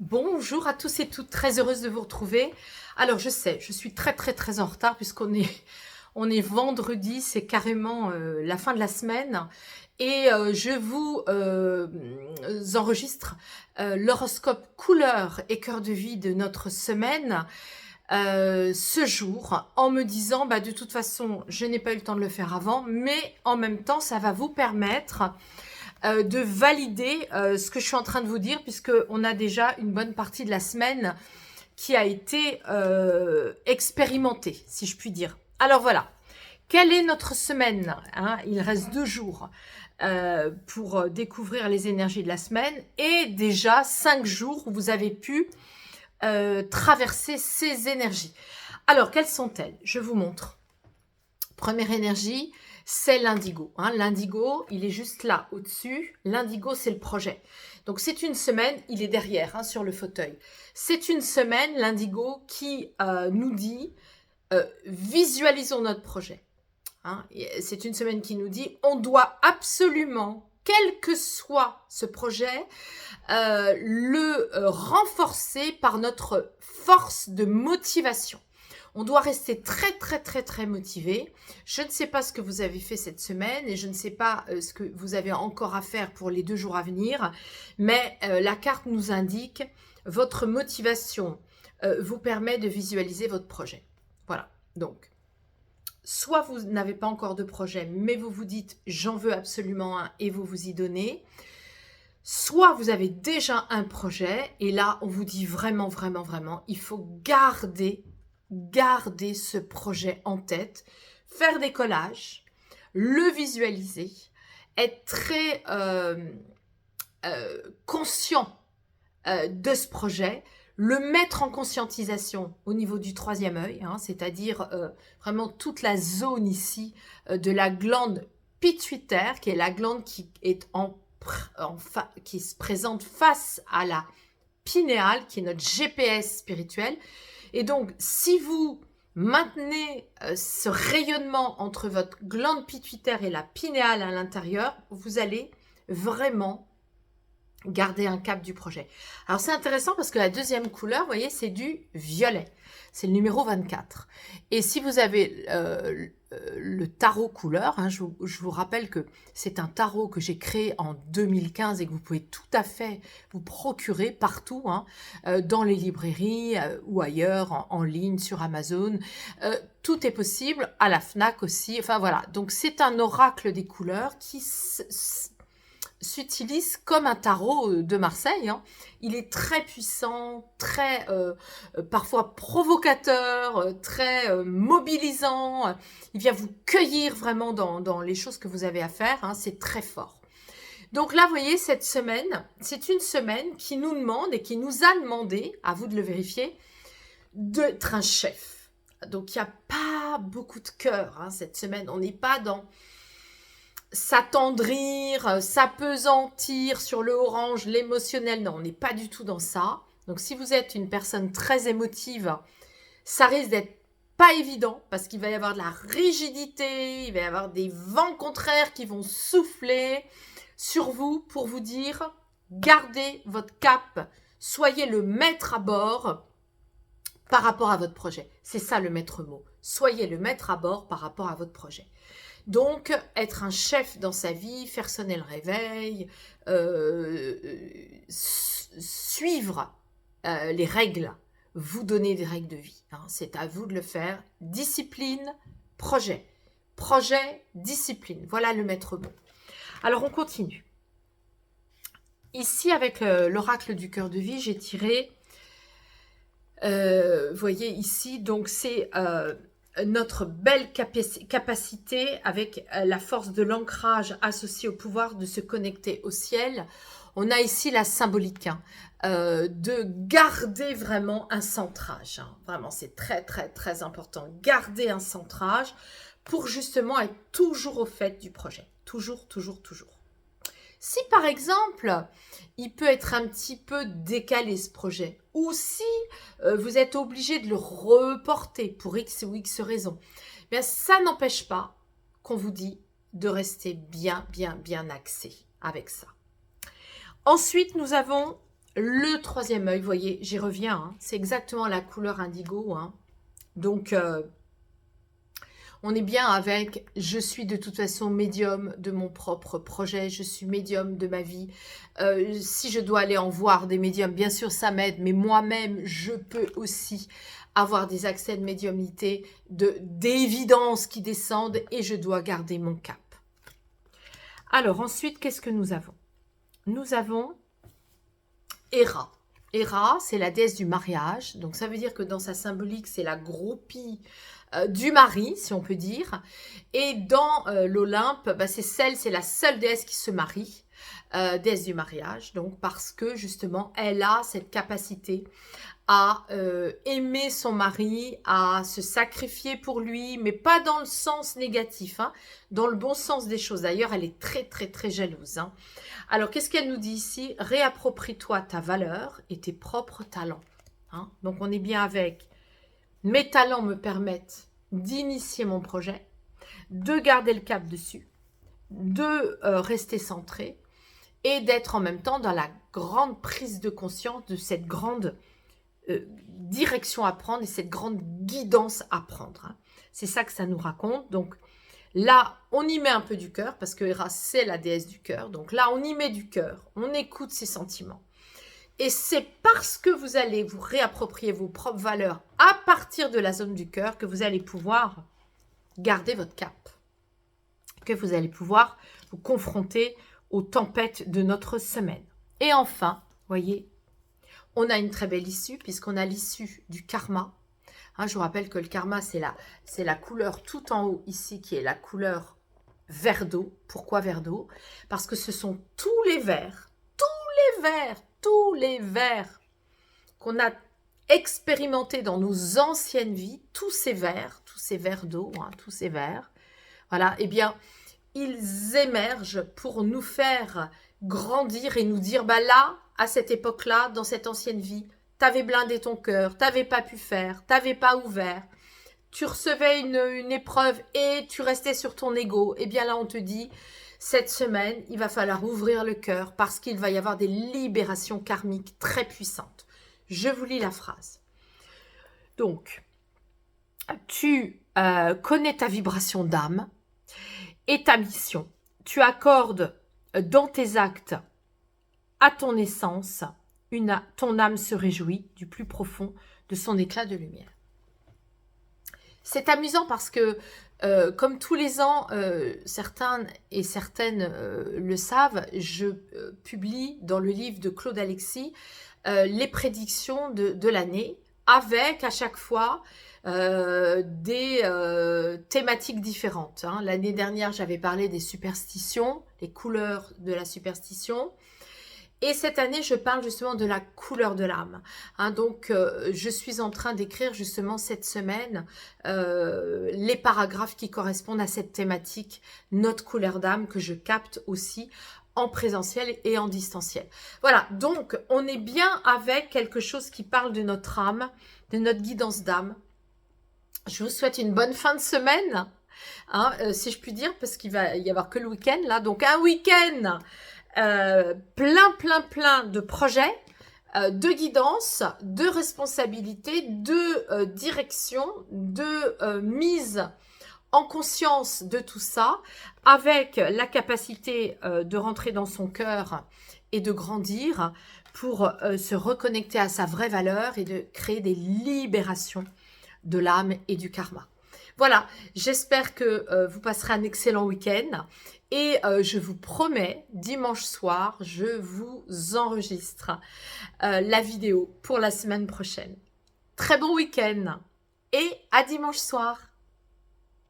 Bonjour à tous et toutes, très heureuse de vous retrouver. Alors je sais, je suis très en retard puisqu'on est vendredi, c'est carrément la fin de la semaine et je vous enregistre l'horoscope couleur et cœur de vie de notre semaine ce jour en me disant de toute façon je n'ai pas eu le temps de le faire avant, mais en même temps ça va vous permettre de valider ce que je suis en train de vous dire, puisqu'on a déjà une bonne partie de la semaine qui a été expérimentée, si je puis dire. Alors voilà, quelle est notre semaine, hein? Il reste 2 jours pour découvrir les énergies de la semaine et déjà 5 jours où vous avez pu traverser ces énergies. Alors, quelles sont-elles? Je vous montre. Première énergie, c'est l'indigo. L'indigo, il est juste là, au-dessus. L'indigo, c'est le projet. Donc, c'est une semaine, il est derrière, sur le fauteuil. C'est une semaine, l'indigo, qui nous dit, visualisons notre projet. C'est une semaine qui nous dit, on doit absolument, quel que soit ce projet, le renforcer par notre force de motivation. On doit rester très motivé. Je ne sais pas ce que vous avez fait cette semaine et je ne sais pas ce que vous avez encore à faire pour les 2 jours à venir, mais la carte nous indique votre motivation vous permet de visualiser votre projet. Voilà, donc soit vous n'avez pas encore de projet, mais vous vous dites j'en veux absolument un et vous vous y donnez. Soit vous avez déjà un projet et là on vous dit vraiment, il faut garder ce projet en tête, faire des collages, le visualiser, être très conscient de ce projet, le mettre en conscientisation au niveau du 3e œil, c'est-à-dire vraiment toute la zone ici de la glande pituitaire, qui est la glande qui est qui se présente face à la pinéale, qui est notre GPS spirituel. Et donc, si vous maintenez ce rayonnement entre votre glande pituitaire et la pinéale à l'intérieur, vous allez vraiment garder un cap du projet. Alors, c'est intéressant parce que la deuxième couleur, vous voyez, c'est du violet. C'est le numéro 24. Et si vous avez le tarot couleur, je vous rappelle que c'est un tarot que j'ai créé en 2015 et que vous pouvez tout à fait vous procurer partout, dans les librairies ou ailleurs, en ligne, sur Amazon. Tout est possible, à la FNAC aussi. Enfin voilà, donc c'est un oracle des couleurs qui s'utilise comme un tarot de Marseille. Il est très puissant, très parfois provocateur, très mobilisant. Il vient vous cueillir vraiment dans les choses que vous avez à faire. C'est très fort. Donc là, vous voyez, cette semaine, c'est une semaine qui nous demande et qui nous a demandé, à vous de le vérifier, d'être un chef. Donc il n'y a pas beaucoup de cœur cette semaine. On n'est pas dans s'attendrir, s'apesantir sur le orange, l'émotionnel. Non, on n'est pas du tout dans ça. Donc si vous êtes une personne très émotive, ça risque d'être pas évident parce qu'il va y avoir de la rigidité, il va y avoir des vents contraires qui vont souffler sur vous pour vous dire gardez votre cap, soyez le maître à bord par rapport à votre projet. C'est ça le maître mot. Soyez le maître à bord par rapport à votre projet. Donc, être un chef dans sa vie, faire sonner le réveil, suivre les règles, vous donner des règles de vie. C'est à vous de le faire. Discipline, projet. Projet, discipline. Voilà le maître mot. Alors, on continue. Ici, avec l'oracle du cœur de vie, j'ai tiré, vous voyez ici, donc c'est notre belle capacité avec la force de l'ancrage associée au pouvoir de se connecter au ciel. On a ici la symbolique de garder vraiment un centrage. Vraiment, c'est très important. Garder un centrage pour justement être toujours au fait du projet. Toujours. Si par exemple, il peut être un petit peu décalé ce projet, ou si vous êtes obligé de le reporter pour X ou X raison, bien ça n'empêche pas qu'on vous dit de rester bien axé avec ça. Ensuite, nous avons Le troisième œil, vous voyez, j'y reviens, hein, c'est exactement la couleur indigo. Hein. Donc, on est bien avec « je suis de toute façon médium de mon propre projet, je suis médium de ma vie ». Si je dois aller en voir des médiums, bien sûr ça m'aide, mais moi-même je peux aussi avoir des accès de médiumnité, d'évidence qui descendent et je dois garder mon cap. Alors ensuite, qu'est-ce que nous avons? Nous avons Héra. Héra, c'est la déesse du mariage, donc ça veut dire que dans sa symbolique, c'est la groupie du mari, si on peut dire. Et dans l'Olympe, bah, c'est la seule déesse qui se marie, déesse du mariage, donc parce que justement, elle a cette capacité à aimer son mari, à se sacrifier pour lui, mais pas dans le sens négatif, hein, dans le bon sens des choses. D'ailleurs, elle est très, très, très jalouse. Hein. Alors, qu'est-ce qu'elle nous dit ici? Réapproprie-toi ta valeur et tes propres talents. Hein. Donc, on est bien avec mes talents me permettent d'initier mon projet, de garder le cap dessus, de rester centré et d'être en même temps dans la grande prise de conscience de cette grande direction à prendre et cette grande guidance à prendre. Hein. C'est ça que ça nous raconte. Donc là, on y met un peu du cœur parce que Héra, c'est la déesse du cœur. Donc là, on y met du cœur, on écoute ses sentiments. Et c'est parce que vous allez vous réapproprier vos propres valeurs à partir de la zone du cœur que vous allez pouvoir garder votre cap. Que vous allez pouvoir vous confronter aux tempêtes de notre semaine. Et enfin, voyez, on a une très belle issue puisqu'on a l'issue du karma. Hein, je vous rappelle que le karma, c'est la couleur tout en haut ici qui est la couleur vert d'eau. Pourquoi vert d'eau? Parce que ce sont tous les vers qu'on a expérimentés dans nos anciennes vies, tous ces vers d'eau, hein, tous ces vers, voilà, eh bien, ils émergent pour nous faire grandir et nous dire, bah là, à cette époque-là, dans cette ancienne vie, t'avais blindé ton cœur, t'avais pas pu faire, t'avais pas ouvert, tu recevais une épreuve et tu restais sur ton ego. Eh bien là, on te dit, cette semaine, il va falloir ouvrir le cœur parce qu'il va y avoir des libérations karmiques très puissantes. Je vous lis la phrase. Donc, tu connais ta vibration d'âme et ta mission. Tu accordes dans tes actes à ton essence, ton âme se réjouit du plus profond de son éclat de lumière. C'est amusant parce que, comme tous les ans, certains et certaines le savent, je publie dans le livre de Claude Alexis les prédictions de l'année avec à chaque fois des thématiques différentes. Hein. L'année dernière, j'avais parlé des superstitions, les couleurs de la superstition. Et cette année, je parle justement de la couleur de l'âme. Hein, donc, je suis en train d'écrire justement cette semaine les paragraphes qui correspondent à cette thématique, notre couleur d'âme, que je capte aussi en présentiel et en distanciel. Voilà, donc on est bien avec quelque chose qui parle de notre âme, de notre guidance d'âme. Je vous souhaite une bonne fin de semaine, hein, si je puis dire, parce qu'il va y avoir que le week-end là. Donc un week-end plein de projets, de guidance, de responsabilité, de direction, de mise en conscience de tout ça, avec la capacité de rentrer dans son cœur et de grandir pour se reconnecter à sa vraie valeur et de créer des libérations de l'âme et du karma. Voilà, j'espère que vous passerez un excellent week-end et je vous promets, dimanche soir, je vous enregistre la vidéo pour la semaine prochaine. Très bon week-end et à dimanche soir.